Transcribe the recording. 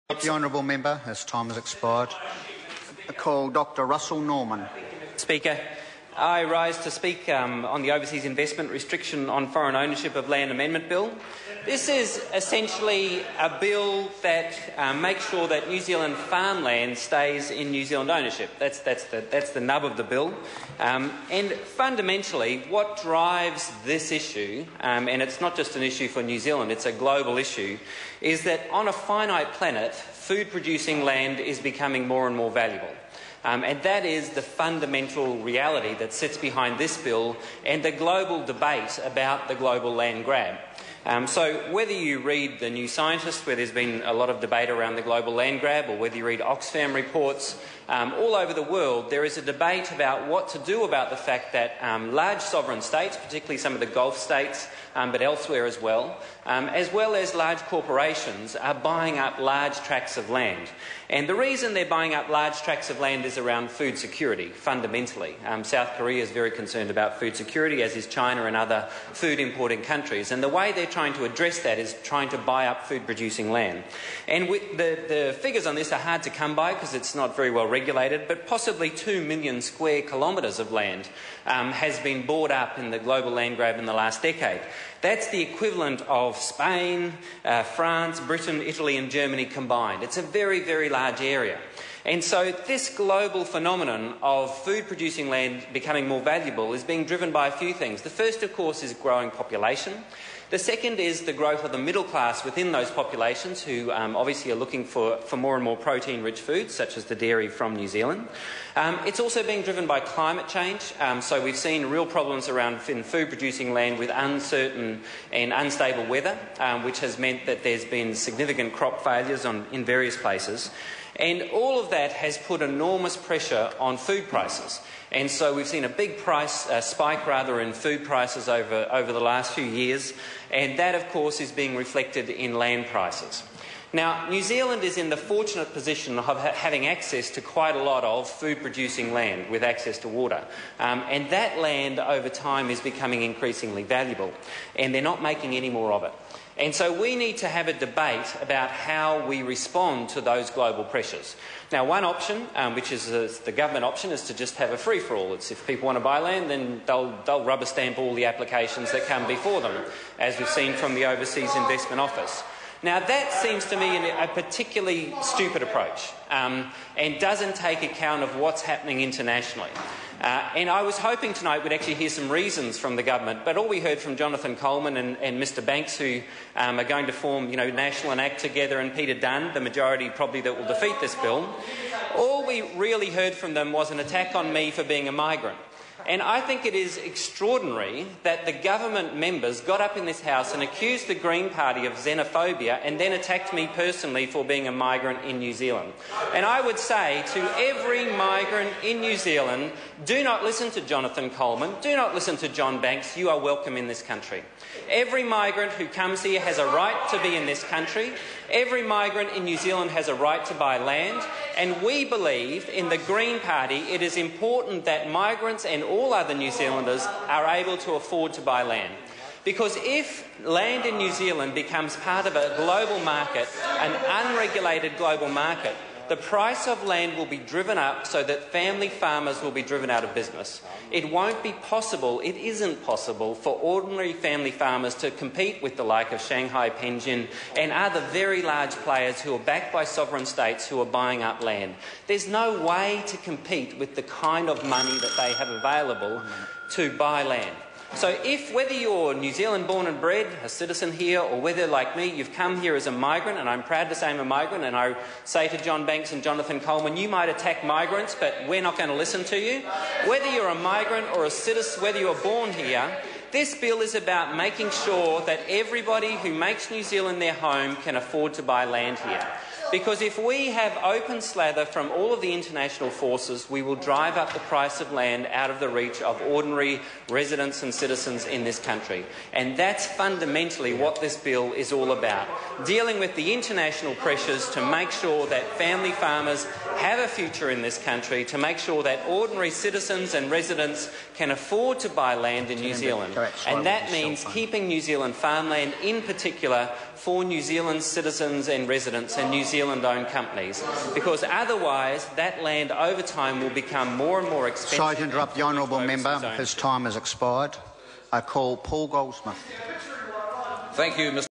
The honourable member, his time has expired. I call Dr Russell Norman. Speaker, I rise to speak on the Overseas Investment Restriction on Foreign Ownership of Land Amendment Bill. This is essentially a bill that makes sure that New Zealand farmland stays in New Zealand ownership. That's the nub of the bill. And fundamentally, what drives this issue, and it's not just an issue for New Zealand, it's a global issue, is that on a finite planet, food-producing land is becoming more and more valuable. And that is the fundamental reality that sits behind this bill and the global debate about the global land grab. So whether you read The New Scientist, where there's been a lot of debate around the global land grab, or whether you read Oxfam reports, all over the world there is a debate about what to do about the fact that large sovereign states, particularly some of the Gulf states, but elsewhere as well as large corporations, are buying up large tracts of land. And the reason they're buying up large tracts of land is around food security, fundamentally. South Korea is very concerned about food security, as is China and other food importing countries. And the way they're trying to address that is trying to buy up food producing land. And the figures on this are hard to come by because it's not very well regulated, but possibly 2 million square kilometres of land has been bought up in the global land grab in the last decade. That's the equivalent of Spain, France, Britain, Italy and Germany combined. It's a very, very large area. And so this global phenomenon of food-producing land becoming more valuable is being driven by a few things. The first, of course, is growing population. The second is the growth of the middle class within those populations who obviously are looking for more and more protein-rich foods, such as the dairy from New Zealand. It's also being driven by climate change. So we've seen real problems around in food-producing land with uncertain and unstable weather, which has meant that there's been significant crop failures in various places. And all of that has put enormous pressure on food prices. And so we've seen a big spike in food prices over the last few years, and that, of course, is being reflected in land prices. Now, New Zealand is in the fortunate position of having access to quite a lot of food-producing land with access to water. And that land, over time, is becoming increasingly valuable, and they're not making any more of it. And so we need to have a debate about how we respond to those global pressures. Now, one option, which is the government option, is to just have a free-for-all. It's if people want to buy land, then they'll rubber stamp all the applications that come before them, as we've seen from the Overseas Investment Office. Now, that seems to me a particularly stupid approach and doesn't take account of what's happening internationally. And I was hoping tonight we'd actually hear some reasons from the government, but all we heard from Jonathan Coleman and Mr Banks, who are going to form National and ACT together, and Peter Dunn, the majority probably that will defeat this bill, all we really heard from them was an attack on me for being a migrant. And I think it is extraordinary that the government members got up in this House and accused the Green Party of xenophobia and then attacked me personally for being a migrant in New Zealand. And I would say to every migrant in New Zealand, do not listen to Jonathan Coleman, do not listen to John Banks, you are welcome in this country. Every migrant who comes here has a right to be in this country. Every migrant in New Zealand has a right to buy land, and we believe in the Green Party it is important that migrants and all other New Zealanders are able to afford to buy land. Because if land in New Zealand becomes part of a global market, an unregulated global market, the price of land will be driven up so that family farmers will be driven out of business. It won't be possible, it isn't possible, for ordinary family farmers to compete with the like of Shanghai Penjin and other very large players who are backed by sovereign states who are buying up land. There's no way to compete with the kind of money that they have available to buy land. So whether you're New Zealand born and bred, a citizen here, or whether, like me, you've come here as a migrant, and I'm proud to say I'm a migrant, and I say to John Banks and Jonathan Coleman, you might attack migrants, but we're not going to listen to you. Whether you're a migrant or a citizen, whether you're born here, this bill is about making sure that everybody who makes New Zealand their home can afford to buy land here. Because if we have open slather from all of the international forces, we will drive up the price of land out of the reach of ordinary residents and citizens in this country. And that's fundamentally what this bill is all about. Dealing with the international pressures to make sure that family farmers have a future in this country, to make sure that ordinary citizens and residents can afford to buy land in New Zealand. That's and right, that with the means cell phone. keeping New Zealand farmland in particular for New Zealand citizens and residents and New Zealand-owned companies, because otherwise that land over time will become more and more expensive. Sorry to interrupt the honourable member. Overseas His time has expired. I call Paul Goldsmith. Thank you, Mr.